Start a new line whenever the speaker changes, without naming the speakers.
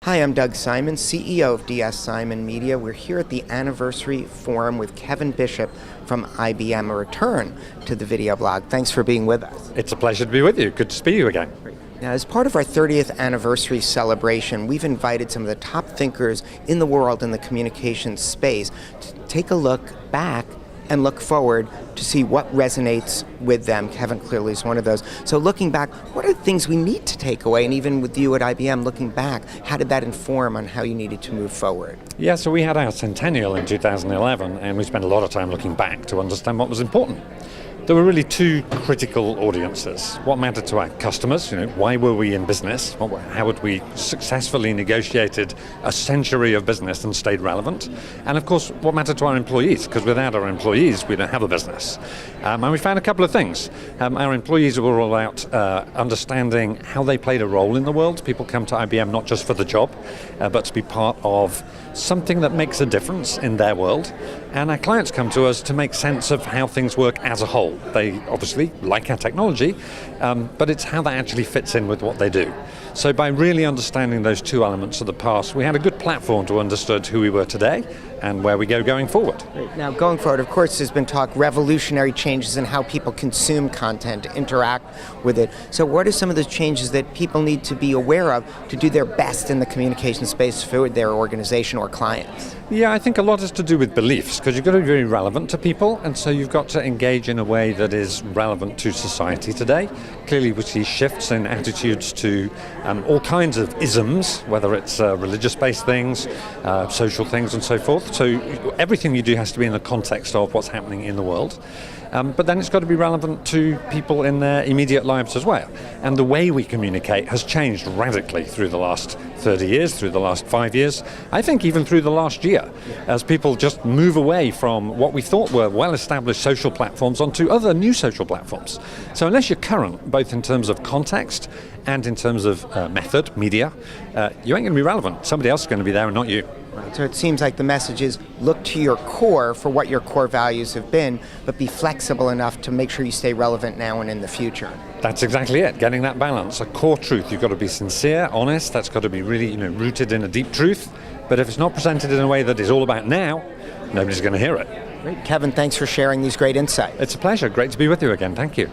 Hi, I'm Doug Simon, CEO of DS Simon Media. We're here at the Anniversary Forum with Kevin Bishop from IBM, a return to the video blog. Thanks for being with us.
It's a pleasure to be with you. Good to speak to you again.
Now, as part of our 30th anniversary celebration, we've invited some of the top thinkers in the world in the communications space to take a look back and look forward to see what resonates with them. Kevin clearly is one of those. So looking back, what are the things we need to take away? And even with you at IBM, looking back, how did that inform on how you needed to move forward?
Yeah, so we had our centennial in 2011, and we spent a lot of time looking back to understand what was important. There were really two critical audiences. What mattered to our customers, why were we in business? How had we successfully negotiated a century of business and stayed relevant? And of course, what mattered to our employees, because without our employees, we don't have a business. And we found a couple of things. Our employees were all about understanding how they played a role in the world. People come to IBM not just for the job, but to be part of something that makes a difference in their world. And our clients come to us to make sense of how things work as a whole. They obviously like our technology, but it's how that actually fits in with what they do. So by really understanding those two elements of the past, we had a good platform to understand who we were today and where we go going forward.
Now, going forward, of course, there's been talk revolutionary changes in how people consume content, interact with it. So what are some of the changes that people need to be aware of to do their best in the communication space for their organization or clients?
Yeah, I think a lot has to do with beliefs, because you've got to be very relevant to people, and so you've got to engage in a way that is relevant to society today. Clearly we see shifts in attitudes to all kinds of isms, whether it's religious-based things, social things and so forth. So everything you do has to be in the context of what's happening in the world. But then it's got to be relevant to people in their immediate lives as well. And the way we communicate has changed radically through the last 30 years, through the last 5 years, I think even through the last year, as people just move away from what we thought were well-established social platforms onto other new social platforms. So unless you're current, both in terms of context and in terms of method, media, you ain't going to be relevant. Somebody else is going to be there and not you.
Right. So it seems like the message is look to your core for what your core values have been, but be flexible enough to make sure you stay relevant now and in the future.
That's exactly it, getting that balance. A core truth, you've got to be sincere, honest, that's got to be really rooted in a deep truth. But if it's not presented in a way that is all about now, nobody's going to hear it.
Great. Kevin, thanks for sharing these great insights.
It's a pleasure. Great to be with you again. Thank you.